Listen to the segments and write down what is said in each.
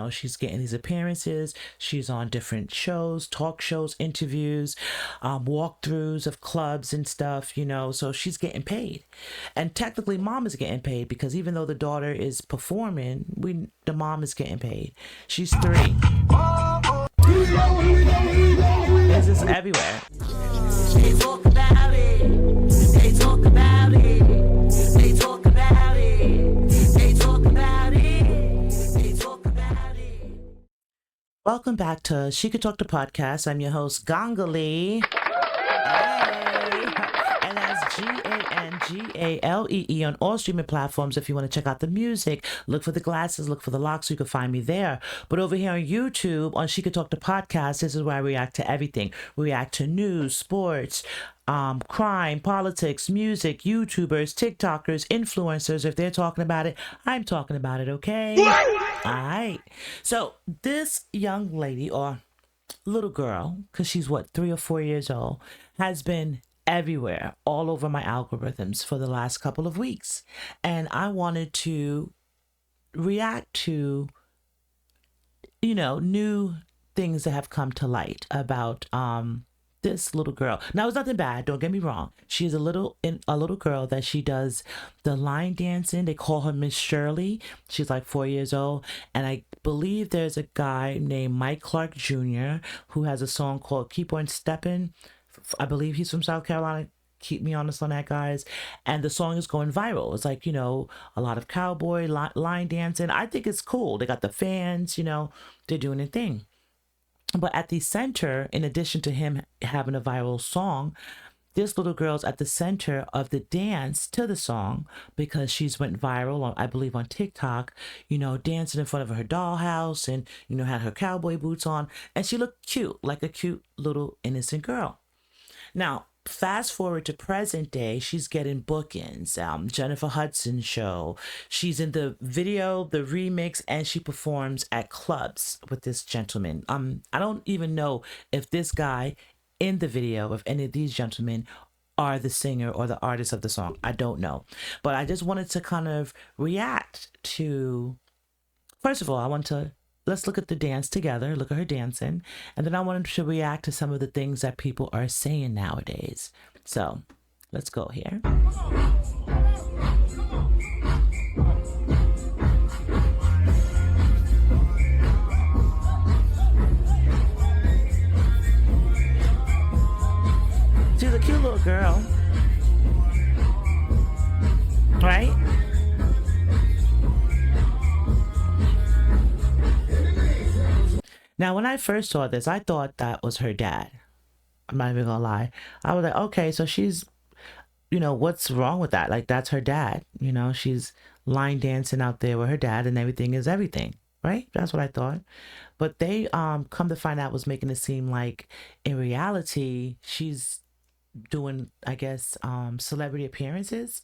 she's getting these appearances. She's on different shows, talk shows, interviews, walkthroughs of clubs and stuff, so she's getting paid. And technically mom is getting paid because even though the daughter is performing, the mom is getting paid. She's 3. This is everywhere. They talk about it. They talk about it. They talk about it. They talk about it. They talk about it. Welcome back to She Could Talk the Podcast. I'm your host, Gangalee. Hey. And that's GANGALEE on all streaming platforms. If you want to check out the music, look for the glasses, look for the locks, so you can find me there. But over here on YouTube, on She Could Talk the Podcast, this is where I react to everything. We react to news, sports, crime, politics, music, YouTubers, TikTokers, influencers. If they're talking about it, I'm talking about it, okay? All right. So this young lady, or little girl, because she's 3 or 4 years old, has been everywhere, all over my algorithms for the last couple of weeks. And I wanted to react to, new things that have come to light about this little girl. Now, it's nothing bad, don't get me wrong. She is a little girl that she does the line dancing. They call her Miss Shirley. She's like 4 years old. And I believe there's a guy named Mike Clark Jr. who has a song called Keep On Steppin'. I believe he's from South Carolina. Keep me honest on that, guys. And the song is going viral. It's like, a lot of cowboy line dancing. I think it's cool. They got the fans, they're doing their thing. But at the center, in addition to him having a viral song, this little girl's at the center of the dance to the song because she's went viral, I believe, on TikTok, dancing in front of her dollhouse and, had her cowboy boots on. And she looked cute, like a cute little innocent girl. Now, fast forward to present day, she's getting bookings. Jennifer Hudson's show. She's in the video, the remix, and she performs at clubs with this gentleman. I don't even know if this guy in the video, if any of these gentlemen are the singer or the artist of the song. I don't know. But I just wanted to kind of react to, first of all, let's look at the dance together, look at her dancing, and then I wanted to react to some of the things that people are saying nowadays. So, let's go here. She's a cute little girl, right? Now, when I first saw this, I thought that was her dad. I'm not even gonna lie. I was like, okay, so she's, what's wrong with that? Like, that's her dad. She's line dancing out there with her dad and everything is everything, right? That's what I thought. But they come to find out was making it seem like in reality, she's doing, I guess, celebrity appearances.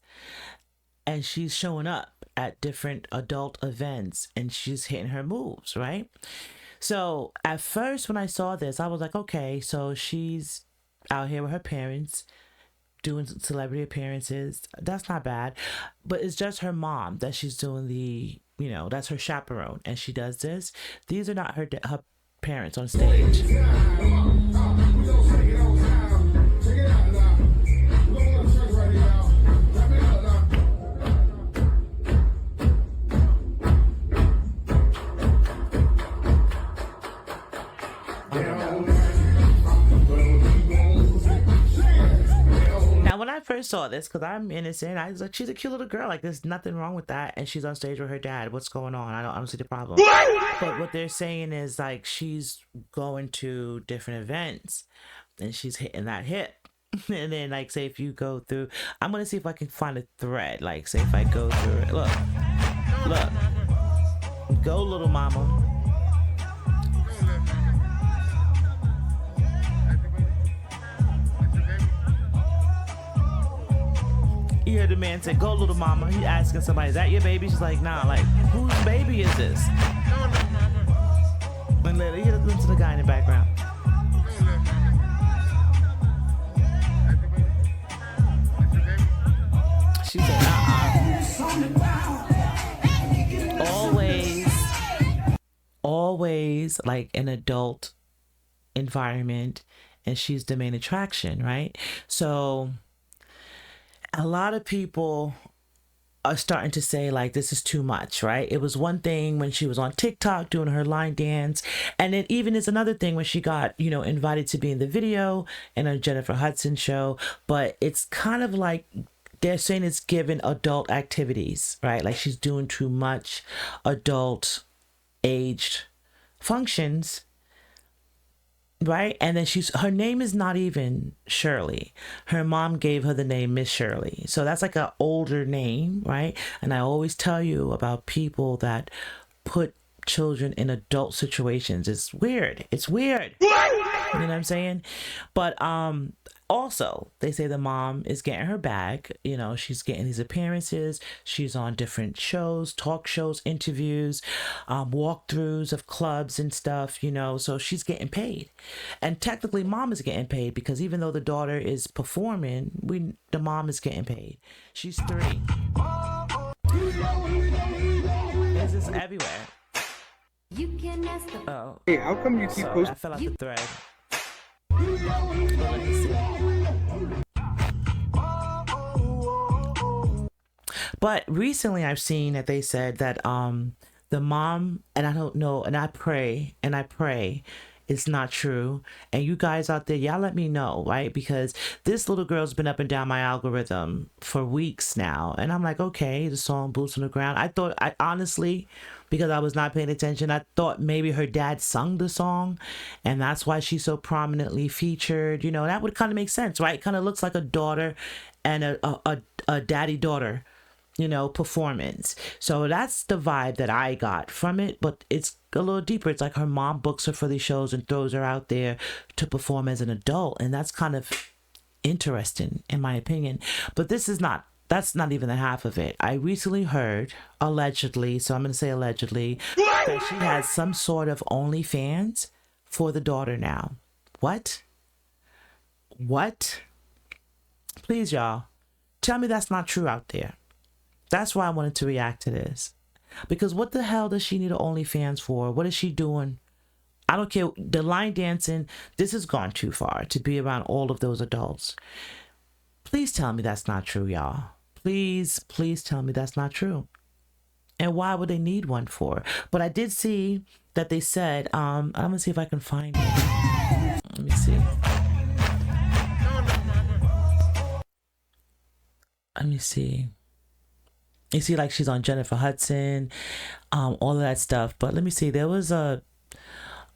And she's showing up at different adult events and she's hitting her moves, right? So at first when I saw this, I was like, okay, so she's out here with her parents doing celebrity appearances. That's not bad. But it's just her mom that she's doing that's her chaperone. And she does this. These are not her parents on stage. When I first saw this, because I'm innocent, I was like, she's a cute little girl. Like, there's nothing wrong with that. And she's on stage with her dad. What's going on? I don't see the problem. But what they're saying is, like, she's going to different events and she's hitting that hit. And then, like, say if you go through, I'm going to see if I can find a thread. Like, say if I go through it. Look. Go, little mama. You hear the man say, go, little mama. He asking somebody, is that your baby? She's like, nah. Like, whose baby is this? And later, you listen to the guy in the background. She said, always always like an adult environment, and she's the main attraction, right? So a lot of people are starting to say like this is too much, right? It was one thing when she was on TikTok doing her line dance, and it even is another thing when she got, you know, invited to be in the video in a Jennifer Hudson show. But it's kind of like they're saying it's given adult activities, right? Like she's doing too much adult aged functions, right? And then her name is not even Shirley. Her mom gave her the name Miss Shirley. So that's like an older name, right? And I always tell you about people that put children in adult situations. It's weird. It's weird. You know what I'm saying? But also they say the mom is getting her bag. You know, she's getting these appearances. She's on different shows, talk shows, interviews, walkthroughs of clubs and stuff, you know, so she's getting paid. And technically mom is getting paid because even though the daughter is performing, the mom is getting paid. She's 3. This is everywhere. Oh. Hey, how come you keep Sorry, I posting? fell off the thread. Let me see. But recently I've seen that they said that the mom, and I don't know, and I pray it's not true. And you guys out there, y'all let me know, right? Because this little girl's been up and down my algorithm for weeks now. And I'm like, okay, the song Boots on the Ground. I honestly, because I was not paying attention, I thought maybe her dad sung the song and that's why she's so prominently featured. You know, that would kind of make sense, right? It kind of looks like a daughter and a daddy-daughter, you know, performance. So that's the vibe that I got from it, but it's a little deeper. It's like her mom books her for these shows and throws her out there to perform as an adult, and that's kind of interesting in my opinion. But that's not even the half of it. I recently heard, allegedly, so I'm going to say allegedly, that she has some sort of OnlyFans for the daughter now. What? Please, y'all, tell me that's not true out there. That's why I wanted to react to this. Because what the hell does she need an OnlyFans for? What is she doing? I don't care. The line dancing, this has gone too far to be around all of those adults. Please tell me that's not true, y'all. Please tell me that's not true. And why would they need one for? But I did see that they said, I'm going to see if I can find it. Let me see. Let me see. You see, like she's on Jennifer Hudson, all of that stuff. But let me see. There was a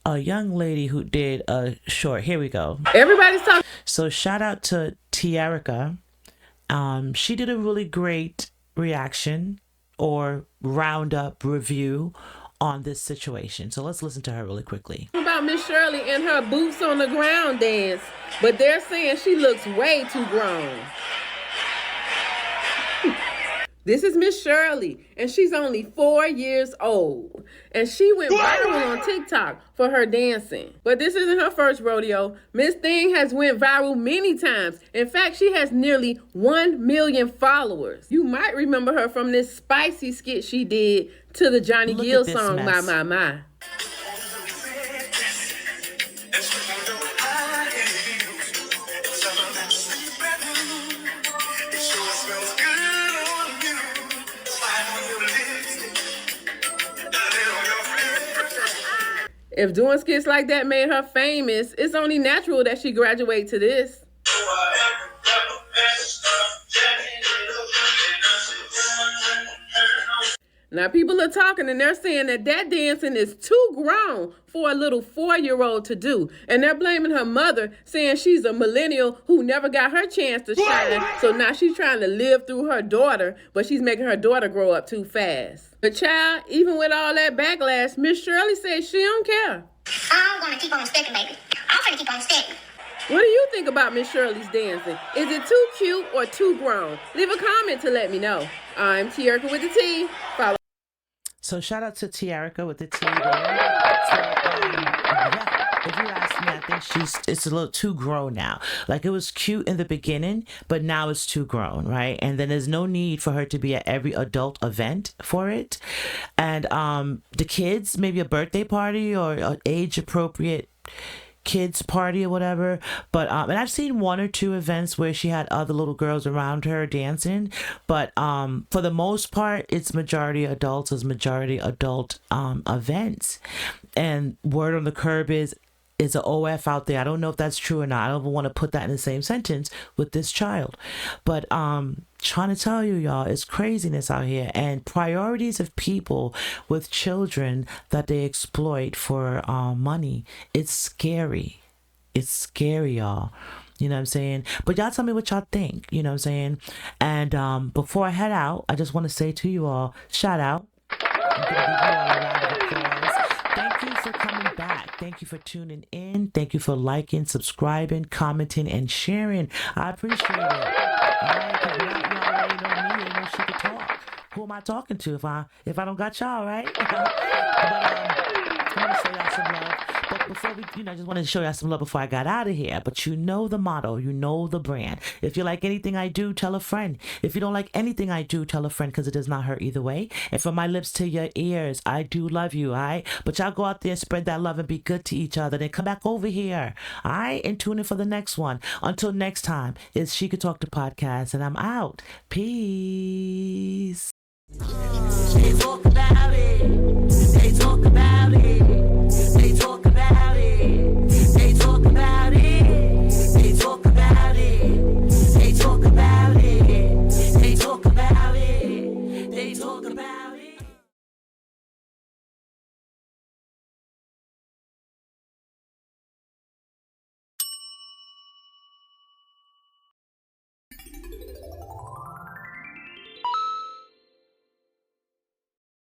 young lady who did a short. Here we go. Everybody's talking. So shout out to Tiarica. She did a really great reaction or roundup review on this situation. So let's listen to her really quickly. About Miss Shirley and her boots on the ground dance, but they're saying she looks way too grown. This is Miss Shirley, and she's only 4 years old. And she went viral on TikTok for her dancing. But this isn't her first rodeo. Miss Thing has went viral many times. In fact, she has nearly 1 million followers. You might remember her from this spicy skit she did to the Johnny Gill song, mess. My, My, My. If doing skits like that made her famous, it's only natural that she graduate to this. Now people are talking and they're saying that dancing is too grown for a little 4-year-old to do. And they're blaming her mother, saying she's a millennial who never got her chance to shine. So now she's trying to live through her daughter, but she's making her daughter grow up too fast. But child, even with all that backlash, Miss Shirley says she don't care. I'm gonna keep on stepping, baby. I'm gonna keep on stepping. What do you think about Miss Shirley's dancing? Is it too cute or too grown? Leave a comment to let me know. I'm Tiarica with the T. Follow. So shout out to Tiarica with the T there. So, yeah. If you ask me, I think it's a little too grown now. Like it was cute in the beginning, but now it's too grown, right? And then there's no need for her to be at every adult event for it. And the kids, maybe a birthday party or an age appropriate kids party or whatever. But and I've seen one or two events where she had other little girls around her dancing, but for the most part it's majority adults, it's majority adult events. And word on the curb is a OF out there. I don't know if that's true or not. I don't even want to put that in the same sentence with this child. But trying to tell you, y'all, it's craziness out here. And priorities of people with children that they exploit for money. It's scary. It's scary, y'all. You know what I'm saying? But y'all tell me what y'all think. You know what I'm saying? And before I head out, I just want to say to you all, shout out. I'm gonna give you all a round of applause. Thank you for coming back. Thank you for tuning in. Thank you for liking, subscribing, commenting, and sharing. I appreciate it. All right, 'cause without y'all already know me, ain't no shit to talk. Who am I talking to if I don't got y'all, right? But I want to show y'all some love. But before we, I just wanted to show y'all some love before I got out of here. But you know the motto, you know the brand. If you like anything I do, tell a friend. If you don't like anything I do, tell a friend, because it does not hurt either way. And from my lips to your ears, I do love you, all right? But y'all go out there and spread that love and be good to each other. Then come back over here, all right? And tune in for the next one. Until next time, it's She Could Talk to Podcast, and I'm out. Peace. Talk about it.